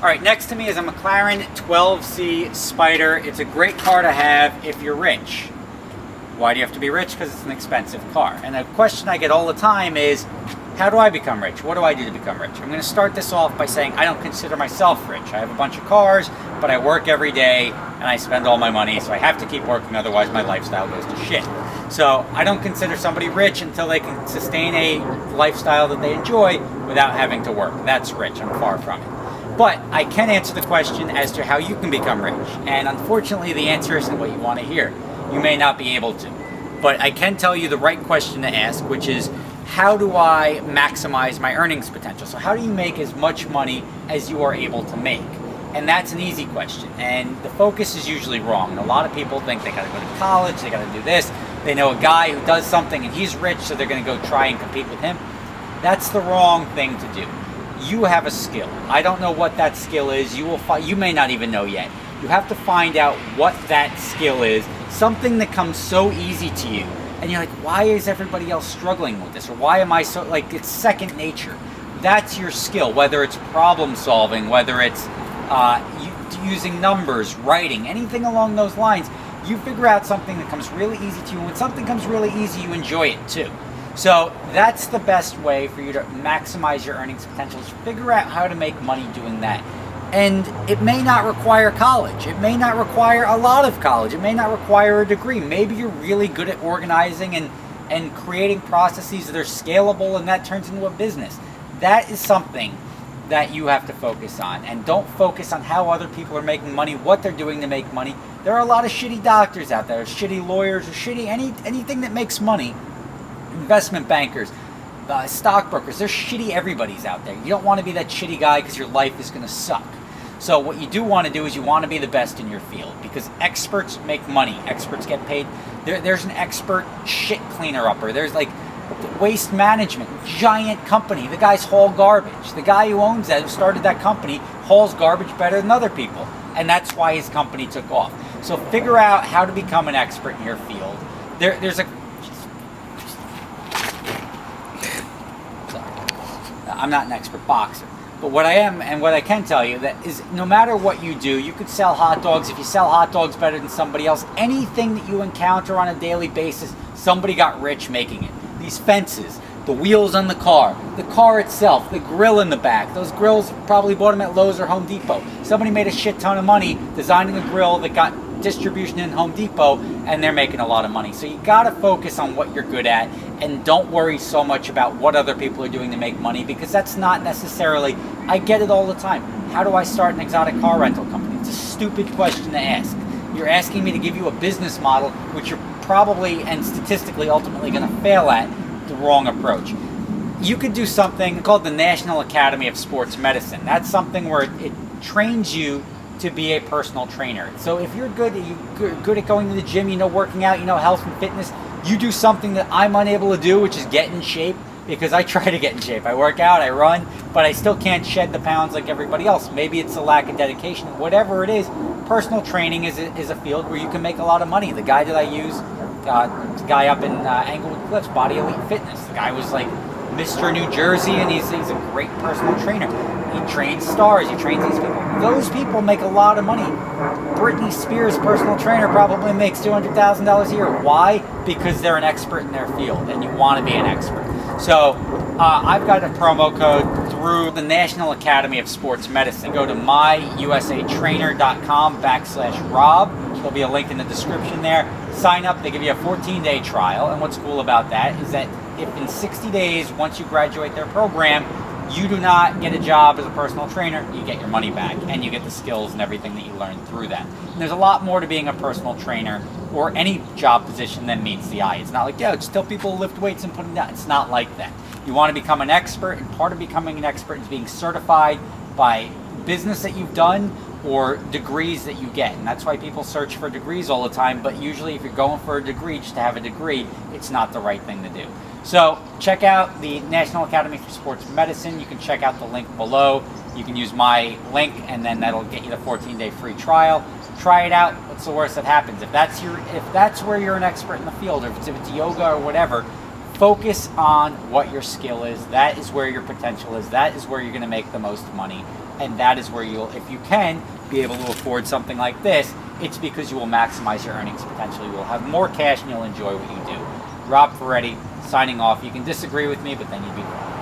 All right, next to me is a McLaren 12C Spider. It's a great car to have if you're rich. Why do you have to be rich? Because it's an expensive car. And a question I get all the time is, how do I become rich? What do I do to become rich? I'm going to start this off by saying I don't consider myself rich. I have a bunch of cars, but I work every day and I spend all my money, so I have to keep working, otherwise my lifestyle goes to shit. So I don't consider somebody rich until they can sustain a lifestyle that they enjoy without having to work. That's rich. I'm far from it. But I can answer the question as to how you can become rich. And unfortunately, the answer isn't what you want to hear. You may not be able to. But I can tell you the right question to ask, which is, how do I maximize my earnings potential? So how do you make as much money as you are able to make? And that's an easy question. And the focus is usually wrong. And a lot of people think they got to go to college, they got to do this. They know a guy who does something and he's rich, so they're going to go try and compete with him. That's the wrong thing to do. You have a skill. I don't know what that skill is. You may not even know yet. You have to find out what that skill is. Something that comes so easy to you. And you're like, why is everybody else struggling with this? Or why am I so, like, it's second nature. That's your skill, whether it's problem solving, whether it's using numbers, writing, anything along those lines. You figure out something that comes really easy to you. And when something comes really easy, you enjoy it too. So that's the best way for you to maximize your earnings potential, is figure out how to make money doing that. And it may not require college. It may not require a lot of college. It may not require a degree. Maybe you're really good at organizing and creating processes that are scalable, and that turns into a business. That is something that you have to focus on. And don't focus on how other people are making money, what they're doing to make money. There are a lot of shitty doctors out there, shitty lawyers, or shitty anything that makes money. Investment bankers, stockbrokers, they're shitty everybody's out there. You don't want to be that shitty guy because your life is going to suck. So what you do want to do is you want to be the best in your field, because experts make money. Experts get paid. There's an expert shit cleaner-upper. There's like waste management, giant company. The guys haul garbage. The guy who owns that, who started that company, hauls garbage better than other people. And that's why his company took off. So figure out how to become an expert in your field. There's a I'm not an expert boxer, but what I am and what I can tell you that is, no matter what you do, you could sell hot dogs. If you sell hot dogs better than somebody else, anything that you encounter on a daily basis, somebody got rich making it. These fences, the wheels on the car itself, the grill in the back. Those grills, probably bought them at Lowe's or Home Depot. Somebody made a shit ton of money designing a grill that got distribution in Home Depot, and they're making a lot of money. So you got to focus on what you're good at, and don't worry so much about what other people are doing to make money, because that's not necessarily, I get it all the time. How do I start an exotic car rental company? It's a stupid question to ask. You're asking me to give you a business model which you're probably and statistically ultimately going to fail at. The wrong approach. You could do something called the National Academy of Sports Medicine. That's something where it trains you to be a personal trainer. So if you're good at going to the gym, you know, working out, you know, health and fitness, you do something that I'm unable to do, which is get in shape, because I try to get in shape. I work out, I run, but I still can't shed the pounds like everybody else. Maybe it's a lack of dedication. Whatever it is, personal training is a field where you can make a lot of money. The guy that I use, the guy up in Englewood Cliffs, Body Elite Fitness, the guy was like Mr. New Jersey, and he's a great personal trainer. He trains stars, he trains these people. Those people make a lot of money. Britney Spears' personal trainer probably makes $200,000 a year. Why? Because they're an expert in their field, and you want to be an expert. So I've got a promo code through the National Academy of Sports Medicine. Go to myusatrainer.com/Rob. There'll be a link in the description there. Sign up. They give you a 14-day trial. And what's cool about that is that if in 60 days, once you graduate their program, you do not get a job as a personal trainer, you get your money back, and you get the skills and everything that you learned through that. And there's a lot more to being a personal trainer or any job position than meets the eye. It's not like, yeah, just tell people to lift weights and put them down. It's not like that. You want to become an expert, and part of becoming an expert is being certified by business that you've done or degrees that you get. And that's why people search for degrees all the time, but usually if you're going for a degree just to have a degree, it's not the right thing to do. So check out the National Academy for Sports Medicine. You can check out the link below. You can use my link, and then that'll get you the 14-day free trial. Try it out. What's the worst that happens? If that's where you're an expert in the field, or if it's yoga or whatever, focus on what your skill is. That is where your potential is. That is where you're going to make the most money. and that is where you'll, if you can, be able to afford something like this. It's because you will maximize your earnings potential. You will have more cash and you'll enjoy what you do. Rob Ferretti, signing off. You can disagree with me, but then you'd be wrong.